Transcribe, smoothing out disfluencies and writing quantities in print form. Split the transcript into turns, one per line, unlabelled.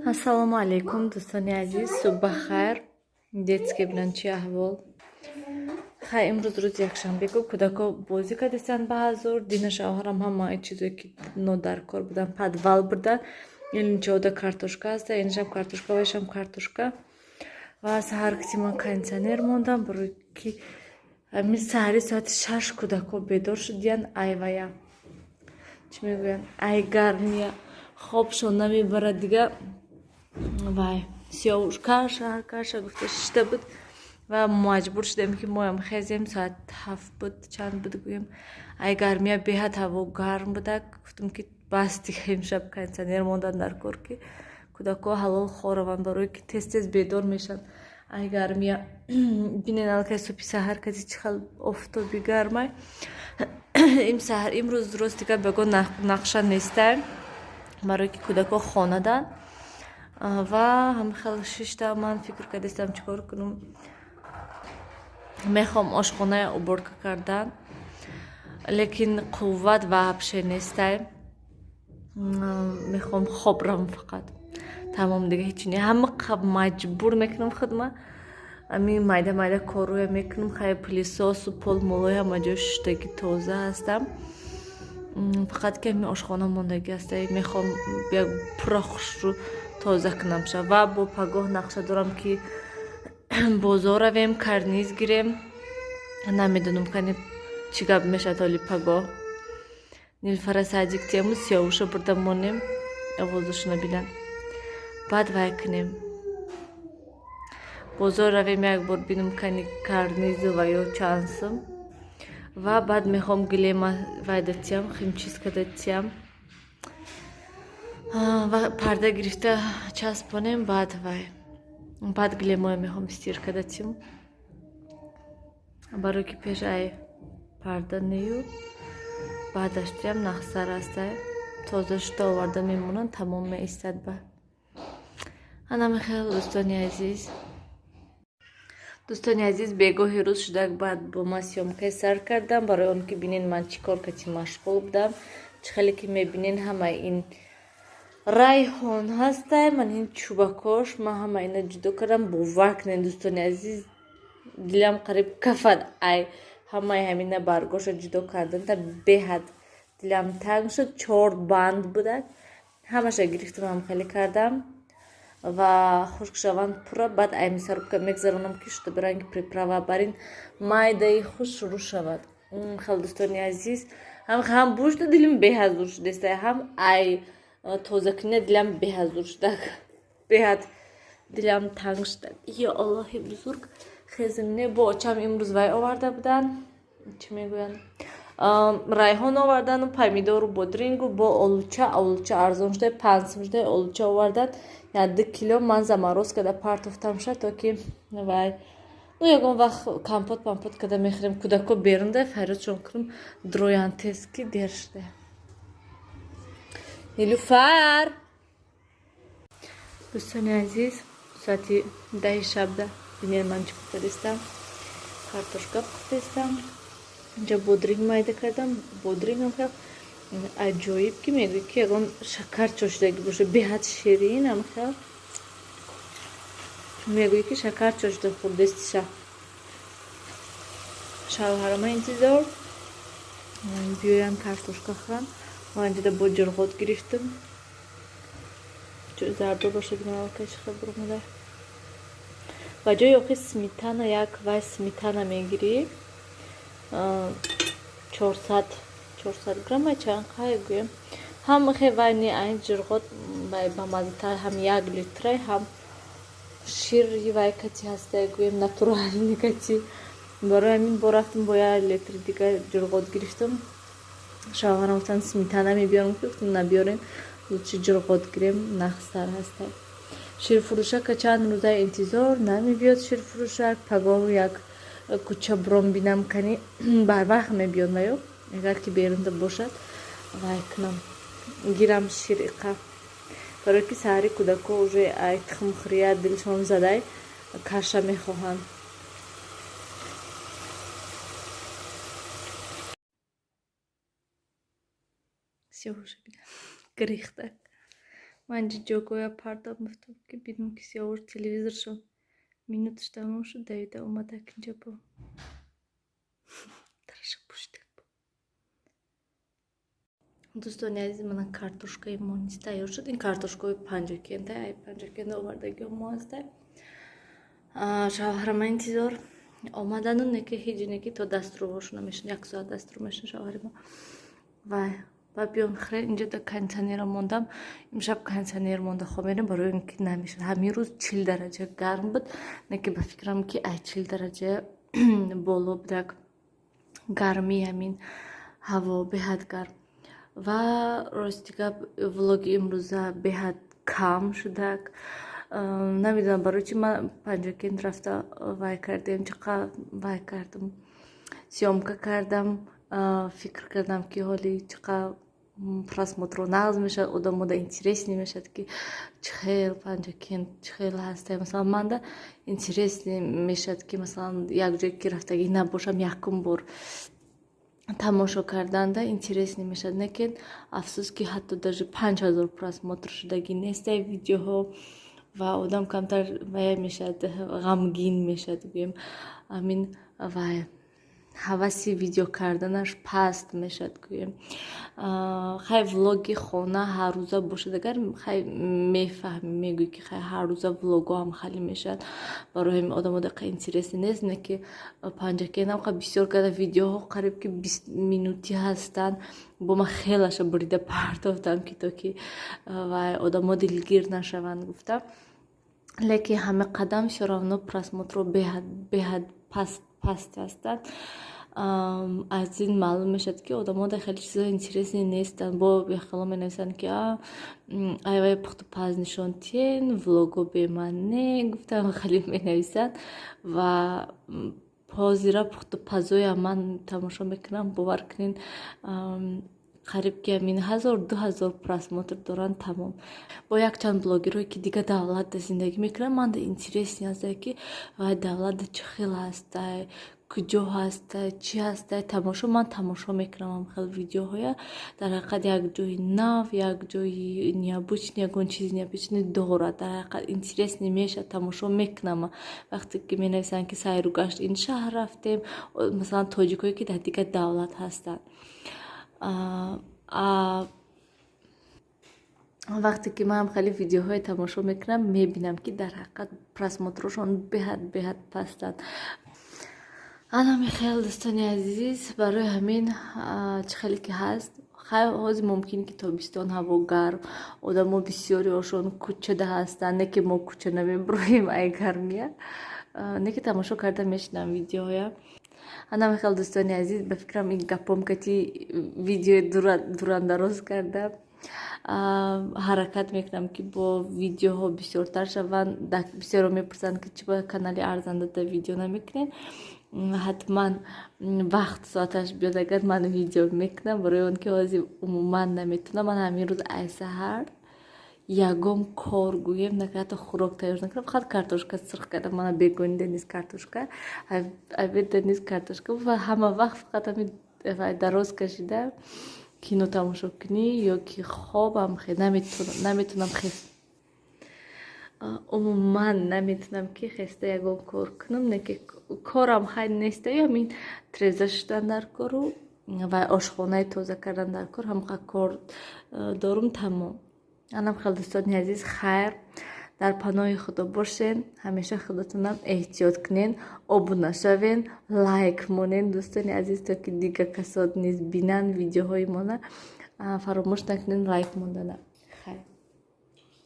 Ассалому алайкум, дӯстони азиз, субҳ хайр. Детские билан чи аҳвол? Хай, имрӯз рӯзи якшанбегу кӯдако бозӣ кардистанд ба ҳазур. Дина шавҳарам ҳама чизое ки нодаркор будан падвал бурдан. Инчаода картошка аста, инашам картошка, ваишам картошка. Ва саҳар кити ман кондитсионер мондам, барои ки ҳамин саҳари соати 6 кӯдако бедор шудиянд. Айвая чӣ мегӯянд, ай гармия, хобшон намебарад дига. Вай сиёвуш каша гуфта шишта буд ва маҷбур шудем ки моям хезем. Соат 7 буд, чанд буд гӯем. Ай гармия, беҳад ҳаво гарм буда. Гуфтам ки бас дига имшаб кондитсионер мондан дар кор ки кӯдако ҳалол хораванд, барои ки тез бедор мешаванд. Ай гармия бинен алкай субҳи саҳар кази чӣ хел офтоби гармай. Имрӯз ростика бегон нақша нестаем, барои ки кӯдако хонадан ва ҳамихел шишта ман фикр кардистам чӣ кор кунам. Мехоҳам ошхоная уборка кардан, лекин қувват вообще нестаем. Мехоҳам хоб равам фақат. Тамом дига ҳеҷ не. Ҳама маҷбур мекунам худма. Ами майда коруя мекунам. Хай пилисосу полмолои ҳама ҷо шуштаги тоза ҳастам. Фақат ки ами ошхона мондагӣ аста. Мехоҳам як пурра хушрӯ тоза кунам ша. Ва бо пагоҳ нақша дорам ки бозор равем, карниз гирем. Намедонам кани чӣ гап мешавад ҳоли пагоҳ. Нилфара садик тему сиёвуша бурда монем. Овозашона билан. Баъд вай кунем. Бозор равем як бор бинам кани карнизу ва ё чанд сум. Ва баъд мехоҳам гилема вай датиям, химчистка датиям. Ва парда гирифта часпонем, баъд вай. Баъд гилемоя мехоҳам стирка датим. Барои ки пеш ай парда нею. Баъдаш диям нахсар астай. Тоза шуда оварда мемонанд, тамом меистад ба. Анамихел дӯстони азиз, бегоҳи рӯз шудак баъд бо ман сёмкаи сар кардам, барои он ки бинен ман чӣ кор кати машғул будам. Чӣ хеле ки мебинен ҳама ин райҳон ҳастай, ман ин чӯбакош, ман ҳама ина ҷудо кардам. бовар кунед дӯстони азиз, дилам қариб кафад. Ай ҳамаи ҳамина баргоша ҷудо карданта беҳад дилам танг шуд. 4 банд будак, ҳамаша гирифтам, ҳамхеле кардам ва хушкшаванд пурра. Баъд ай мясорубка мегзаронам ки шуда биранги приправа барин майдаи худ шурӯъ шавад. Хеле дӯстони азиз, ҳам бу шуда дилам беҳазур шудестай, ҳам ай тозакунӣ дилам беҳазур шудак. Беҳад дилам танг шудак. Ё Аллоҳи бузург, хезим не бо очам имрӯз вай оварда будан. Чӣ мегӯянд? Райҳон овардану помидору бодрингу бо олуча арзон шуда 5 сум шуда олуча овардан. 1 кило ман замароз када партофтам ша, то ки вай ягон вақт компот када мехӯрем. Кӯдако берунда фарёдшон кунам дроянд тез ки дер шуда. Нилуфар, дӯстони азиз, соати 10 шабда бинед ман чӣ кардистам. Картошка пухтестам. Инҷа бодринг майда кардам. Бодрингам хел аҷоиб ки мегӯи ки ягон шакар чошидагӣ боша, беҳад ширин. Ам хел мегӯи ки шакар чошида хӯрдестиша. Шавҳарама интизор биёянд картошка хӯрам. Ман инҷода бо ҷурғот гирифтам. Зардо боша бинам алкай чӣ хел буромада. Ба ҷои охи сметана, як вай сметана мегирӣ. 400 грамма чанд қай гӯем. Ҳам хе вай не айн ҷурғот вай ба маззатар, ҳам 1 литрай, ҳам шири вай кати ҳастай гӯем натурални кати. Барои ҳамин бо рафтам бо 1 литри дига ҷурғот гирифтам. Шавҳарам гуфтанд сметана мебиёрам ки гуфтам набиёрем, лучши ҷурғот гирем, нахстар ҳастай. Ширфурӯшака чанд рӯза интизор намебиёд. Ширфурӯшак пагоҳ як куча буром бинам кани барвақт мебиёд ваё. Агар ки берунда бошад вай кунам гирам шир иқа. Барои ки саҳари кӯдако уже ай тухмхӯрия дилшон задай каша мехоҳанд. грехтак. Ман ҷогоя парда мефтам ки бинам ки сиёвур телевизоршон минуташ тамом шуд давида омадак инҷа бо тараша пуштак. Дӯстони азиз, мана картошкаи мо низ тайёр шуд. Ин картошкаи панҷакенда, ай панҷакенда овардагиҳо мо ҳастай. Шавҳарама интизор омадану неки ҳиҷ неки то дастурвош намешин, 1 соат дастур мешин шавҳари мо. Вай ва биён хре инҷа да кондитсионера мондам. Имшаб кондитсионер монда хомерем барои он ки намешин. Ҳамин рӯз 40 дараҷа гарм буд. Неки ба фикрам ки ай 40 дараҷа боло будак гарми ҳамин ҳаво беҳад гарм. Ва рости гап влоги имрӯза беҳад кам шудак. Намедонам барои чи ман панҷакент рафта вай кардем, чақа вай кардам, сёмка кардам, фикр кардам ки ҳоли чақа просмотро нағз мешавад, одамода интересни мешавад ки чӣ хел панҷакент чӣ хел ҳастай. Масалан манда интересни мешавад ки масалан як ҷое ки рафтагӣ набошам якум бор тамошо карданда интересни мешавад. Лекин афсӯс ки ҳатто даже 5000 просмотр шудагӣ нестай видеоҳо ва одам камтар вая мешавад, ғамгин мешавад. Гӯем амин вай ҳаваси видео карданаш паст мешавад. Гӯем хай влоги хона ҳаррӯза бошад, агар хай мефаҳмӣ мегӯӣ ки хай ҳаррӯза влогҳо ҳам хали мешавад, барои ҳамин одамода қа интересни нест. Не ки панҷакенам қа бисёр када видеоҳо қариб ки 20 минутӣ ҳастанд. Бо ман хелаша бурида партофтам ки то ки вай одамо дилгир нашаванд гуфта. Лекин ҳама қадам всё равно просмотро беҳад паст ҳастанд. Аз ин маълум мешавад ки одамода хеле чизо интересни нестанд. Бо яхело менависанд ки айвай пухту паз нишон тиен влого бемане гуфтам хеле менависанд ва ҳозира пухту пазоя ман тамошо мекунам. Бовар кунин қариб ки амин 1000-2000 просмотр доранд тамом. Бо якчанд блогерое ки дига давлатда зиндагӣ мекунанд, манда интересни ҳастай ки вай давлатда чӣ хел ҳастай, куҷо ҳастай, чӣ ҳастай тамошо. Ман тамошо мекунам ҳам хел видеоҳоя. Дар ҳақиқат як ҷои нав, як ҷои необычный, ягон чизи необычный дорад. Дар ҳақиқат интересни мешавад, тамошо мекунам. Вақте ки менависанд ки сайру гашт ин шаҳр рафтем, масалан тоҷикое ки дар дига давлат ҳастанд. Вақте ки ман хеле видеоҳое тамошо мекунам, мебинам ки дар ҳақиқат просмотрошон беҳад пастанд. Ана мехел дӯстони азиз, барои ҳамин чӣ хеле ки ҳаст, ҳозир мумкин ки тобистон ҳаво гарм, одамо бисёриҳошон кӯчада ҳастанд. Не ки мо кӯча намебуроем ай гармия, не ки тамошо карда мешинам видеоҳоя. Ана мехел дӯстони азиз, ба фикрам ин гапом кати видеои дурандароз карда ҳаракат мекунам ки бо видеоҳо бисёртар шаванд. Бисёро мепурсанд ки чӣ ба канали Арзандада видео намекунед. ҳатман вақт соаташ биёд агар ман видео мекунам, барои он ки ҳозир умуман наметунам. Ман ҳамин рӯз ай саҳар ягон кор гӯем накардам, ҳатто хӯрок тайёр накардам, фақат картошка сирх кардам. Мана бегонида низ картошка, обеда низ картошка ва ҳама вақт фақат ҳамин дароз кашида кино тамошо кунӣ ё ки хобам наметунам хест. Умуман наметунам ки хеста ягон кор кунам. Не ки корам хай неста, ё ҳамин треза шудан дар кору ва ошхонаи тоза кардан дар кор, ҳамақа кор дорум тамом. Анам хел дӯстони азиз, хайр, дар паноҳи худо бошен, ҳамеша худатонам эҳтиёт кунен, обуна шавен, лайк монен дӯстони азиз, то ки дига касот низ бинанд видеоҳои мона. Фаромӯш накунен лайк мондана. Хайр.